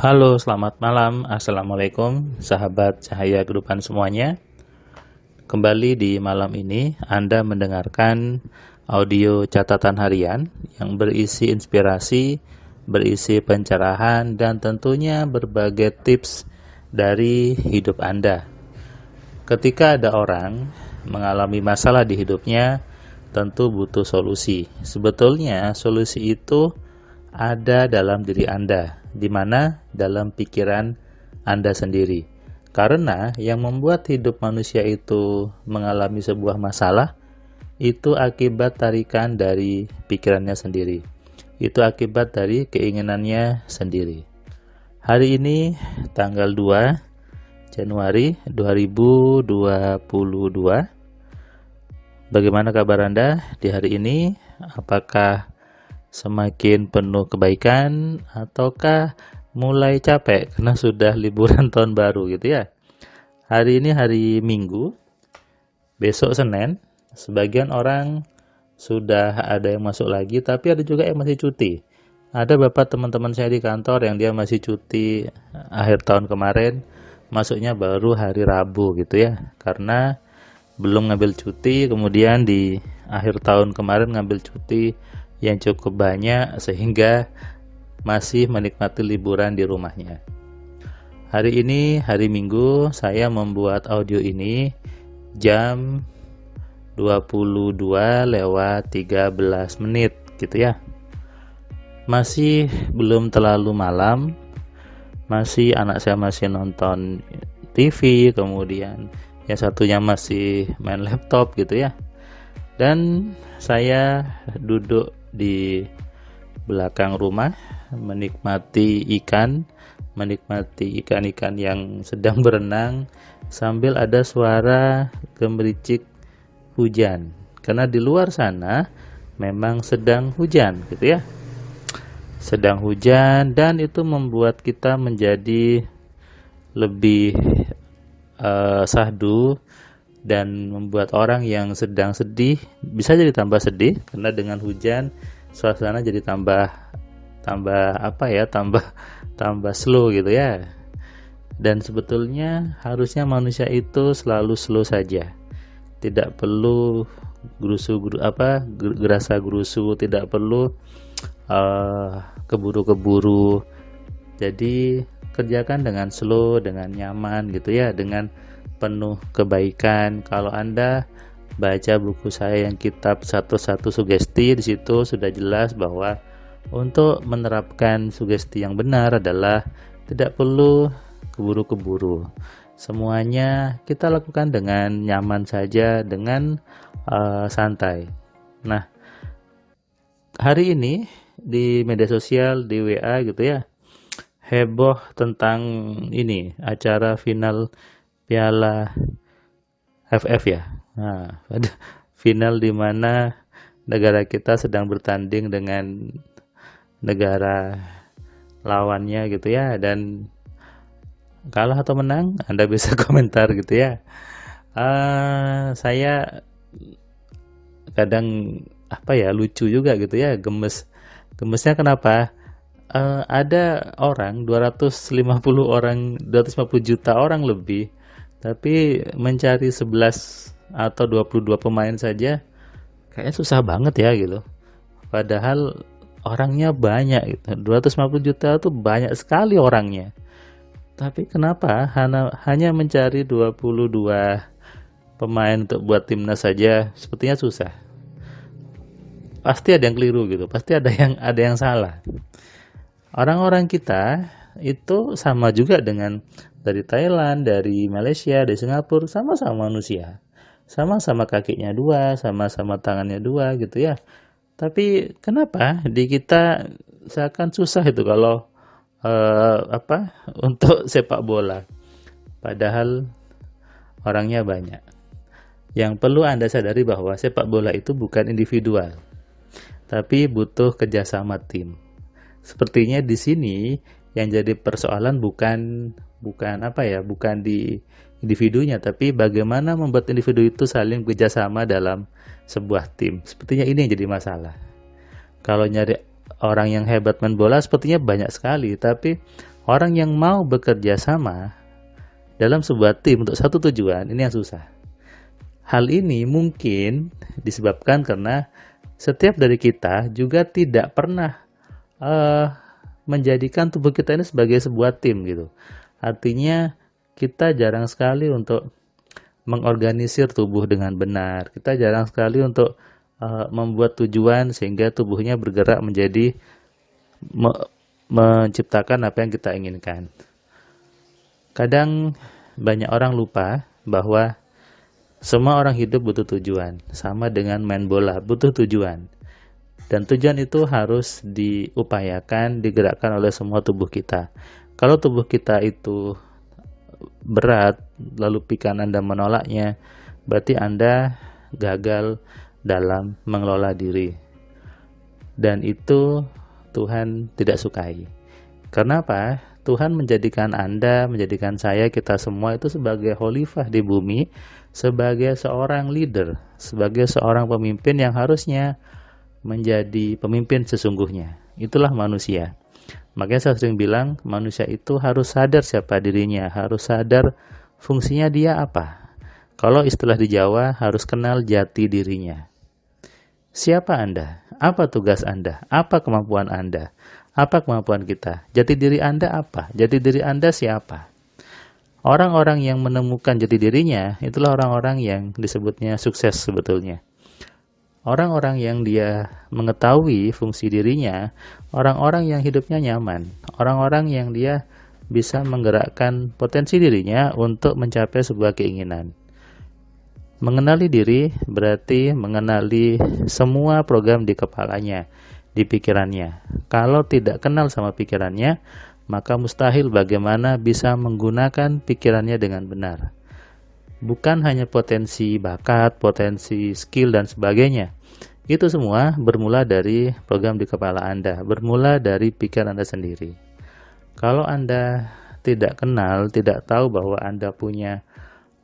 Halo, selamat malam. Assalamualaikum, sahabat cahaya kehidupan semuanya. Kembali di malam ini, Anda mendengarkan audio catatan harian yang berisi inspirasi, berisi pencerahan, dan tentunya berbagai tips dari hidup Anda. Ketika ada orang mengalami masalah di hidupnya, tentu butuh solusi. Sebetulnya solusi itu ada dalam diri Anda, di mana dalam pikiran Anda sendiri. Karena yang membuat hidup manusia itu mengalami sebuah masalah, itu akibat tarikan dari pikirannya sendiri. Itu akibat dari keinginannya sendiri. Hari ini tanggal 2 Januari 2022. Bagaimana kabar Anda di hari ini? Apakah semakin penuh kebaikan ataukah mulai capek karena sudah liburan tahun baru gitu ya? Hari ini hari Minggu, besok Senin. Sebagian orang sudah ada yang masuk lagi, tapi ada juga yang masih cuti. Ada beberapa teman-teman saya di kantor yang dia masih cuti akhir tahun kemarin, masuknya baru hari Rabu gitu ya, karena belum ngambil cuti, kemudian di akhir tahun kemarin ngambil cuti yang cukup banyak sehingga masih menikmati liburan di rumahnya. Hari ini hari Minggu, saya membuat audio ini jam 22:13 gitu ya. Masih belum terlalu malam, masih anak saya masih nonton TV, kemudian yang satunya masih main laptop gitu ya. Dan saya duduk di belakang rumah menikmati ikan-ikan yang sedang berenang sambil ada suara gemericik hujan. Karena di luar sana memang sedang hujan gitu ya. Sedang hujan, dan itu membuat kita menjadi lebih sahdu, dan membuat orang yang sedang sedih bisa jadi tambah sedih karena dengan hujan suasana jadi tambah slow gitu ya. Dan sebetulnya harusnya manusia itu selalu slow saja, tidak perlu gerasa gerusu, tidak perlu keburu-keburu. Jadi kerjakan dengan slow, dengan nyaman gitu ya, dengan penuh kebaikan. Kalau Anda baca buku saya yang kitab satu sugesti, di situ sudah jelas bahwa untuk menerapkan sugesti yang benar adalah tidak perlu keburu-keburu. Semuanya kita lakukan dengan nyaman saja, dengan santai. Nah, hari ini di media sosial, di WA gitu ya, heboh tentang ini acara final Piala AFF ya. Nah, pada final di mana negara kita sedang bertanding dengan negara lawannya gitu ya, dan kalah atau menang Anda bisa komentar gitu ya. Saya kadang lucu juga gitu ya, gemesnya kenapa? Ada orang 250 juta orang lebih, tapi mencari 11 atau 22 pemain saja kayaknya susah banget ya gitu. Padahal orangnya banyak gitu. 250 juta itu banyak sekali orangnya. Tapi kenapa hanya mencari 22 pemain untuk buat timnas saja sepertinya susah. Pasti ada yang keliru gitu. Pasti ada yang salah. Orang-orang kita itu sama juga dengan dari Thailand, dari Malaysia, dari Singapura, sama-sama manusia. Sama-sama kakinya dua, sama-sama tangannya dua gitu ya. Tapi kenapa di kita seakan susah itu kalau untuk sepak bola. Padahal orangnya banyak. Yang perlu Anda sadari bahwa sepak bola itu bukan individual, tapi butuh kerjasama tim. Sepertinya di sini yang jadi persoalan bukan di individunya, tapi bagaimana membuat individu itu saling bekerjasama dalam sebuah tim. Sepertinya ini yang jadi masalah. Kalau nyari orang yang hebat main bola sepertinya banyak sekali, tapi Orang yang mau bekerja sama dalam sebuah tim untuk satu tujuan, ini yang susah. Hal ini mungkin disebabkan karena setiap dari kita juga tidak pernah menjadikan tubuh kita ini sebagai sebuah tim gitu. Artinya kita jarang sekali untuk mengorganisir tubuh dengan benar. Kita jarang sekali untuk membuat tujuan sehingga tubuhnya bergerak menjadi menciptakan apa yang kita inginkan. Kadang banyak orang lupa bahwa semua orang hidup butuh tujuan, sama dengan main bola, butuh tujuan. Dan tujuan itu harus diupayakan, digerakkan oleh semua tubuh kita. Kalau tubuh kita itu berat, lalu pikiran Anda menolaknya, berarti Anda gagal dalam mengelola diri. Dan itu Tuhan tidak sukai. Karena apa? Tuhan menjadikan Anda, menjadikan saya, kita semua itu sebagai khalifah di bumi, sebagai seorang leader, sebagai seorang pemimpin yang harusnya menjadi pemimpin sesungguhnya. Itulah manusia. Makanya saya sering bilang, manusia itu harus sadar siapa dirinya, harus sadar fungsinya dia apa. Kalau istilah di Jawa, harus kenal jati dirinya. Siapa Anda? Apa tugas Anda? Apa kemampuan Anda? Apa kemampuan kita? Jati diri Anda apa? Jati diri Anda siapa? Orang-orang yang menemukan jati dirinya, itulah orang-orang yang disebutnya sukses sebetulnya. Orang-orang yang dia mengetahui fungsi dirinya, orang-orang yang hidupnya nyaman, orang-orang yang dia bisa menggerakkan potensi dirinya untuk mencapai sebuah keinginan. Mengenali diri berarti mengenali semua program di kepalanya, di pikirannya. Kalau tidak kenal sama pikirannya, maka mustahil bagaimana bisa menggunakan pikirannya dengan benar. Bukan hanya potensi bakat, potensi skill dan sebagainya. Itu semua bermula dari program di kepala Anda, bermula dari pikiran Anda sendiri. Kalau Anda tidak kenal, tidak tahu bahwa Anda punya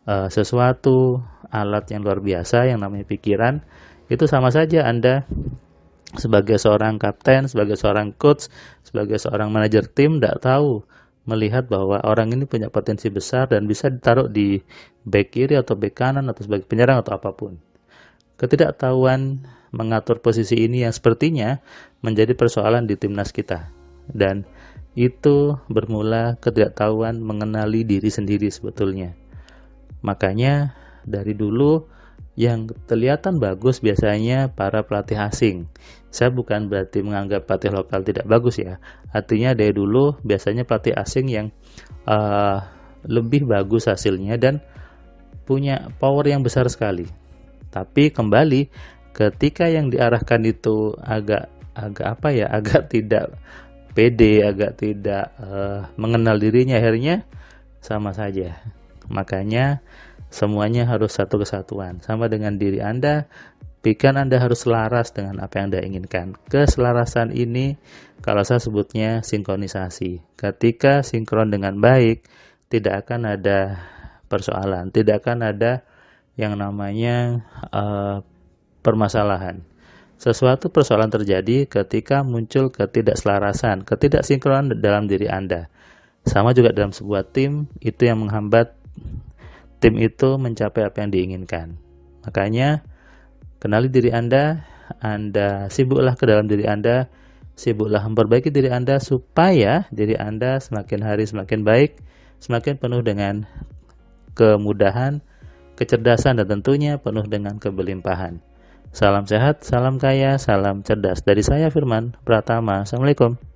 sesuatu alat yang luar biasa yang namanya pikiran, itu sama saja Anda sebagai seorang kapten, sebagai seorang coach, sebagai seorang manajer tim tidak tahu melihat bahwa orang ini punya potensi besar dan bisa ditaruh di back kiri atau back kanan atau sebagai penyerang atau apapun. Ketidaktahuan mengatur posisi ini yang sepertinya menjadi persoalan di timnas kita, dan itu bermula ketidaktahuan mengenali diri sendiri sebetulnya. Makanya dari dulu yang kelihatan bagus biasanya para pelatih asing. Saya bukan berarti menganggap pelatih lokal tidak bagus ya. Artinya dari dulu biasanya pelatih asing yang lebih bagus hasilnya dan punya power yang besar sekali. Tapi kembali ketika yang diarahkan itu agak tidak pede, agak tidak mengenal dirinya, akhirnya sama saja. Makanya semuanya harus satu kesatuan. Sama dengan diri Anda, pikiran Anda harus selaras dengan apa yang Anda inginkan. Keselarasan ini kalau saya sebutnya sinkronisasi. Ketika sinkron dengan baik, tidak akan ada persoalan, tidak akan ada yang namanya permasalahan. Sesuatu persoalan terjadi ketika muncul ketidakselarasan, ketidaksinkronan dalam diri Anda. Sama juga dalam sebuah tim, itu yang menghambat tim itu mencapai apa yang diinginkan. Makanya kenali diri Anda sibuklah ke dalam diri Anda, sibuklah memperbaiki diri Anda supaya diri Anda semakin hari semakin baik, semakin penuh dengan kemudahan, kecerdasan, dan tentunya penuh dengan kebelimpahan. Salam sehat, salam kaya, salam cerdas. Dari saya Firman Pratama. Assalamualaikum.